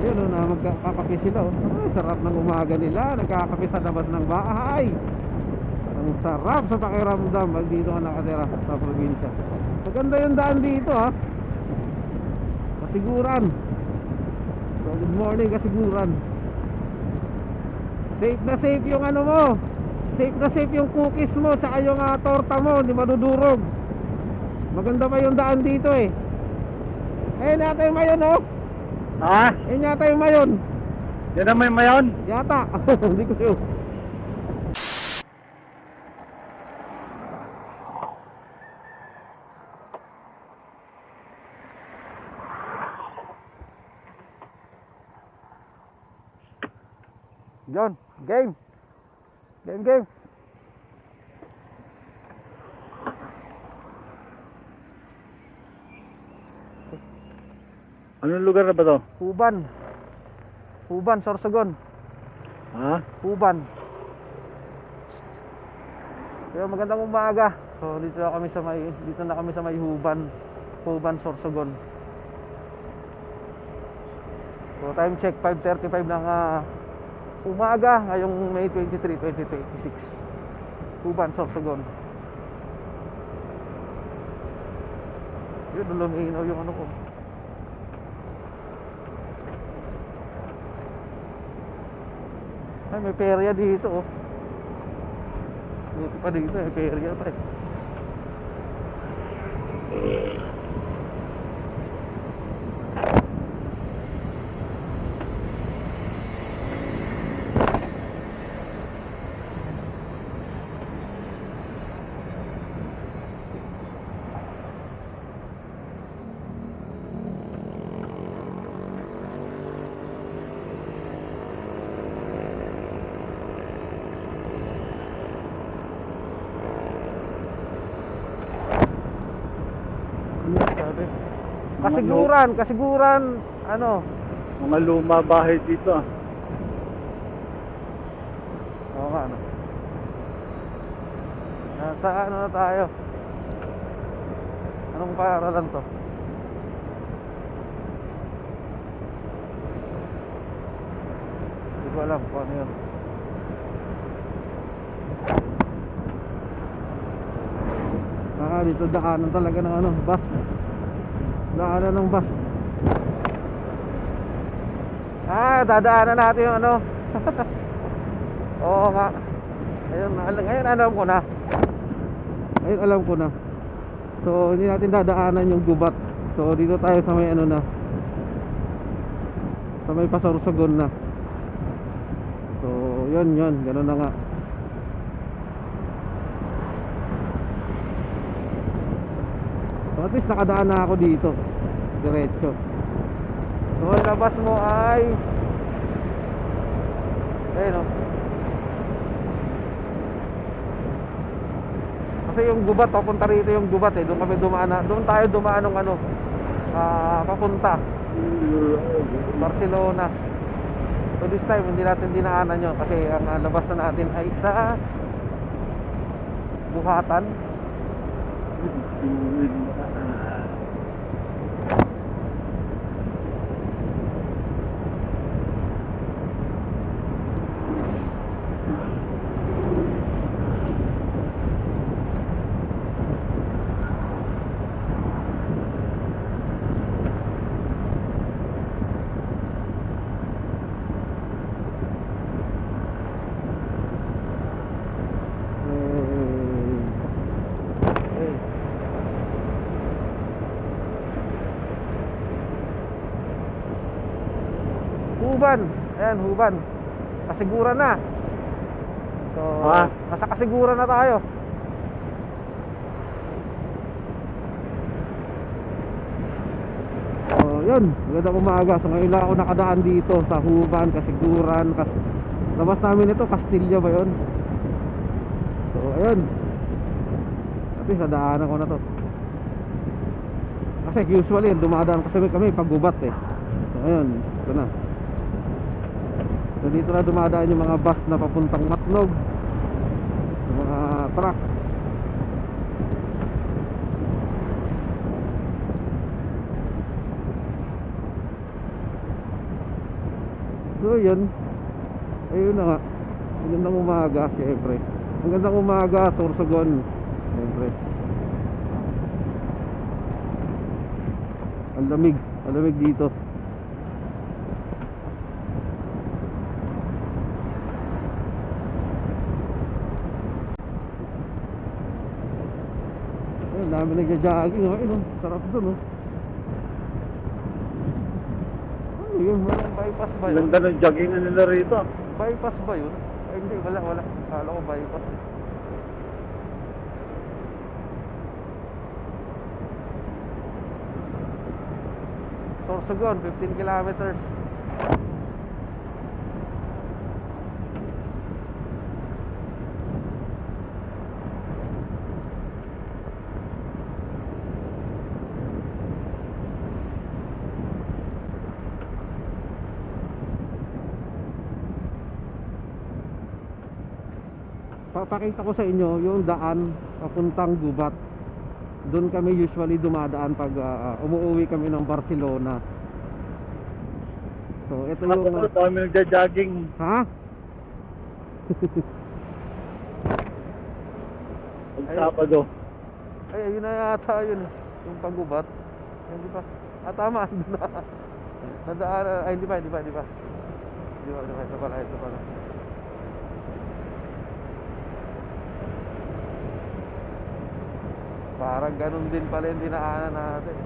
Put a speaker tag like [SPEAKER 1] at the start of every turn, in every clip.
[SPEAKER 1] Yun o, na magkakape sila oh. Ay, sarap ng umaga nila. Nagkakape sa labas ng bahay. Ang sarap sa pakiramdam pag dito ka nakatira sa probinsya. Maganda yung daan dito ha. Kasiguran. So good morning Kasiguran. Safe na safe yung ano mo. Safe na safe yung cookies mo. Tsaka yung torta mo. Hindi madudurog. Maganda pa yung daan dito eh. Ayun yata yung mayon oh.
[SPEAKER 2] Ha?
[SPEAKER 1] Ayun yata yung mayon.
[SPEAKER 2] Yan naman yung mayon?
[SPEAKER 1] Yata. Hindi ko sure. John, game. Game.
[SPEAKER 2] Anong lugar na ba to?
[SPEAKER 1] Huban, Sorsogon.
[SPEAKER 2] Ha?
[SPEAKER 1] Huban. Pero magandang umaga. So dito na kami sa may Huban, Sorsogon. So time check 5:35 ng umaga ngayong May 23, 2026. Huban, Sorsogon. Yun, luminaw yung ano ko. Ay, may perya dito oh. Buti pa dito, may perya pa eh. Kasiguran, ano?
[SPEAKER 2] Mga luma bahay dito ah.
[SPEAKER 1] Oo nga, ano? Nasa ano na tayo? Anong paaralan to? Hindi ko alam kung ano yun. Dito daanan talaga ng ano, bus. Daanan ng bus. Dadaanan natin yung ano. Oo nga. Ngayon alam ko na. So hindi natin dadaanan yung gubat. So dito tayo sa may ano na, sa may Pasorsogon na. So yun, gano'n na nga. So at least nakadaan na ako dito diretso. So ang labas mo ay ayun o. Kasi yung gubat, papunta rito yung gubat eh. Doon kami dumaan, doon tayo dumaan ng ano, papunta Barcelona. So this time hindi natin dinaanan yun kasi ang labas na natin ay sa Buhatan. Huban. Ayan, Huban. Kasiguran na. So, nasa kasiguran na tayo. So, yun. Magandang umaga. So, ngayon lang ako nakadaan dito sa Huban, Kasiguran. Labas namin ito, Castilla ba yun? So, ayun. At least, nadaanan ko na to. Kasi usually, dumadaan kasi kami pag gubat eh. So, ayun. Ito na. So dito na dumadaan yung mga bus na papuntang Matnog, yung mga truck. So yun, ayun na nga. Magandang umaga, syempre. Magandang umaga, Sorsogon. Syempre. Ang lamig dito. Ayun, dami nagja-jogging. Ayun, sarap dun, oh. Ano yun? Walang bypass ba yun?
[SPEAKER 2] Ganda ng joggingan nila rito.
[SPEAKER 1] Bypass ba yun? Ay, hindi, wala. Kala ko bypass eh. Sorsogon, 15 kilometers. Papakita ko sa inyo yung daan papuntang Gubat. Doon kami usually dumadaan pag umuwi kami ng Barcelona. So ito yung
[SPEAKER 2] Ako kami nagja-jogging.
[SPEAKER 1] ha?
[SPEAKER 2] Pag Sabado.
[SPEAKER 1] Ay, ayun na yata yun. Yung panggubat. Hindi pa. Ah, tama. Nadaan. Ay, hindi pa. Ito pala. Parang ganun din pala yung dinaanan natin.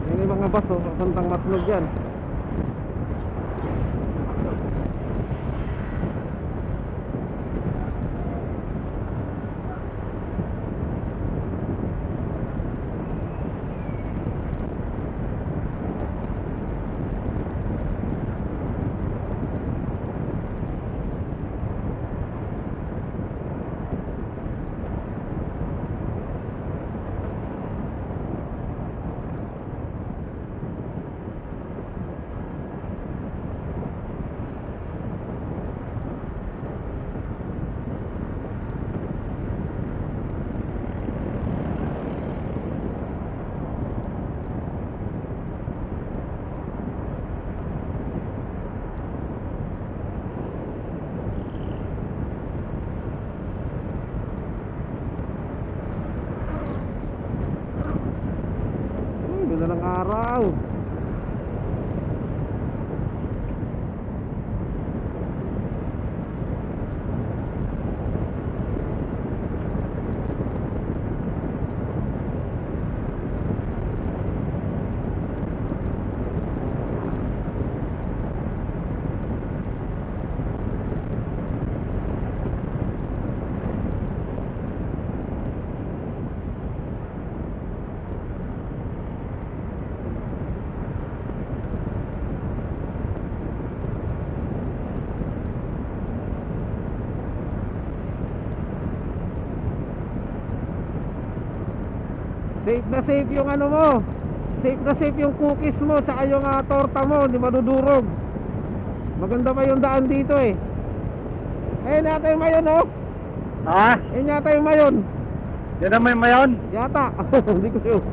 [SPEAKER 1] Yan yung mga bus, oh, papuntang Matlog yan. Ganda ng araw. Safe na safe yung ano mo. Safe na safe yung cookies mo, tsaka yung torta mo, hindi madudurog. Maganda pa yung daan dito eh. Ayun yata yung mayon, oh.
[SPEAKER 2] Ha?
[SPEAKER 1] Ayun yata yung mayon.
[SPEAKER 2] Yan ang may mayon?
[SPEAKER 1] Yata. Hindi ko sure.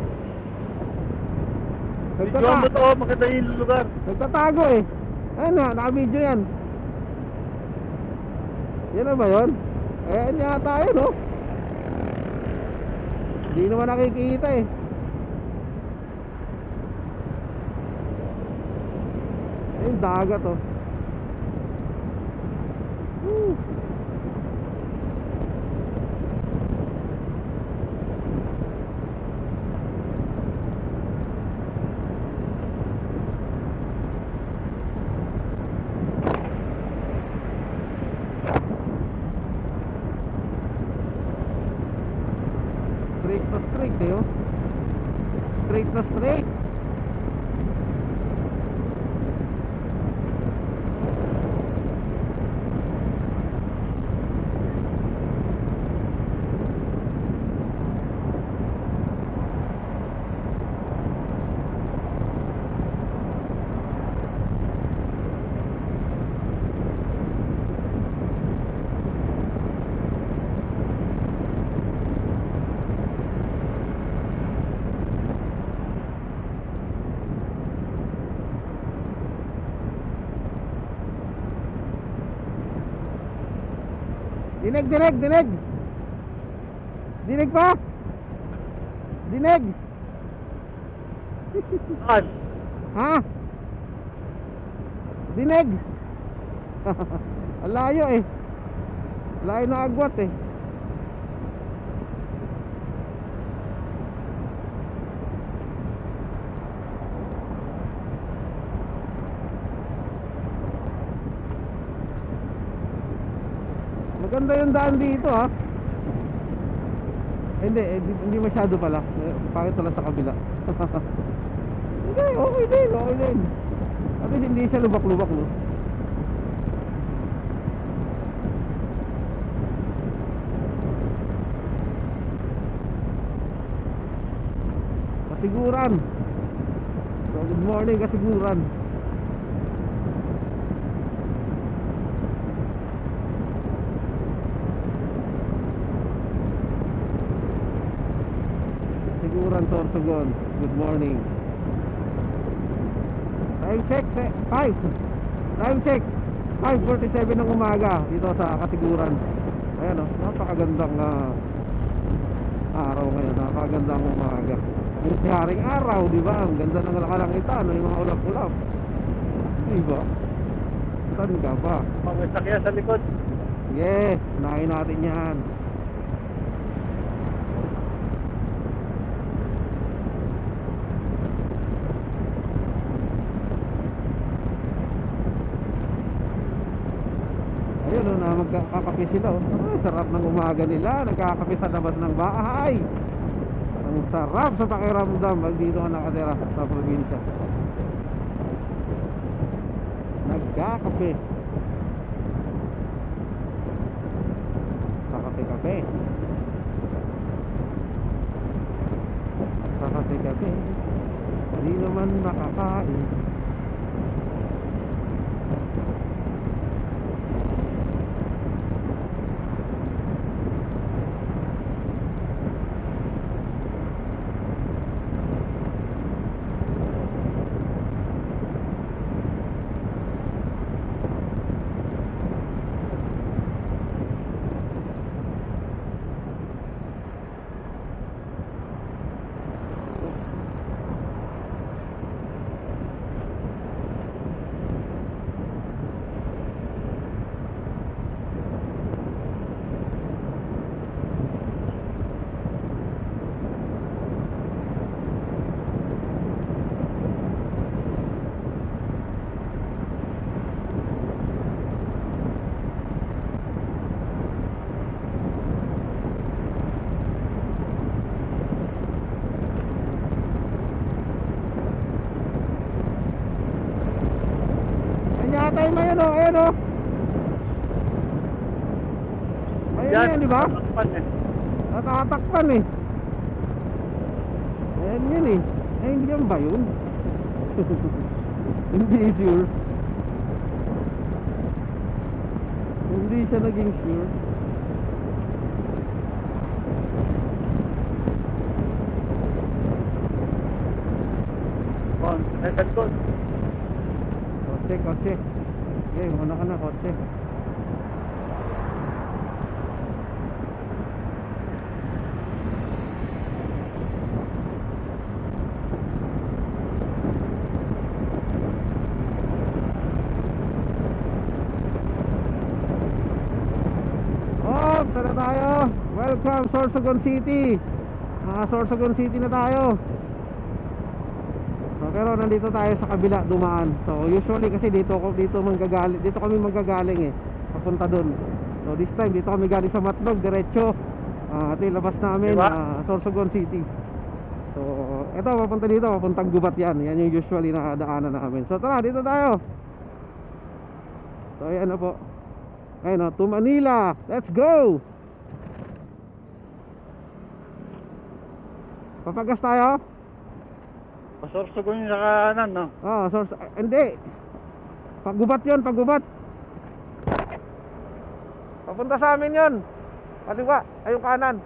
[SPEAKER 2] Video mo to, maganda yung lugar.
[SPEAKER 1] Nagtatago eh. Ayun na, naka-video yan. Yan na ba yun? Ayan yata yun, oh. Hindi naman nakikita eh. Ayun, dagat, oh. Woo. Straight eh, oh. Straight na straight. Dinig. Dinig pa? Dinig.
[SPEAKER 2] Saan?
[SPEAKER 1] Ha? Dinig. Ang layo eh. Layo na agwat eh. Maganda yung daan dito, ha. Hindi masyado pala. Pangit pala sa kabila. Hindi, okay din. At least hindi siya lubak-lubak, no. Kasiguran. So, good morning, Kasiguran. Sorsogon, good morning. Time check 5. Time check 5:47 ng umaga dito sa Kasiguran. Ayan, oh, napakagandang araw ngayon, napakagandang umaga. Ang siyaring araw, di ba? Ang ganda ng nakalangitan, may mga ulap-ulap. Di ba? Saan ka ba?
[SPEAKER 2] May sakya sa likod.
[SPEAKER 1] Yes, unahin natin yan. Ayun, oh, na magkakape sila, oh. Ay, sarap ng umaga nila. Nagkakape sa labas ng bahay. Ang sarap sa pakiramdam pag dito ka nakatira sa probinsya. Nagkakape. Kakape-kape. Kakape-kape. Hindi naman makakain. Yata yung ayun, oh, ayun, oh. Ayun yan, di ba? Natatakpan eh. Ayan yun eh. Ay, hindi yan ba yun? Hindi sure. Hindi siya naging sure. Kotse, kotse. Okay, muna ka na, kotse. Oh, sana tayo. Welcome, Sorsogon City. Sorsogon City na tayo. So, pero nandito tayo sa kabila dumaan. So usually kasi dito kami manggagaling eh, papunta doon. So this time dito kami galing sa Matlog diretso. Ito yung labas namin,
[SPEAKER 2] Diba?
[SPEAKER 1] Sorsogon City. So ito papunta dito, papuntang Gubat yan. Yan yung usually na daanan namin. So tara, dito tayo. So ayan na po. Ayun na, to Manila. Let's go. Papagas tayo?
[SPEAKER 2] Pasorsogon yung sa kanan, no?
[SPEAKER 1] Hindi. Paggubat yun, paggubat. Papunta sa amin yun. Kaliwa, ay yung kanan.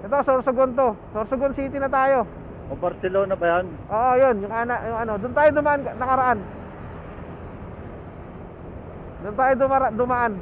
[SPEAKER 1] Ito, Sorsogon to. Sorsogon City na tayo.
[SPEAKER 2] O Barcelona ba yan?
[SPEAKER 1] Oo, yun, yung ano. Doon tayo dumaan nakaraan. Doon tayo dumaan.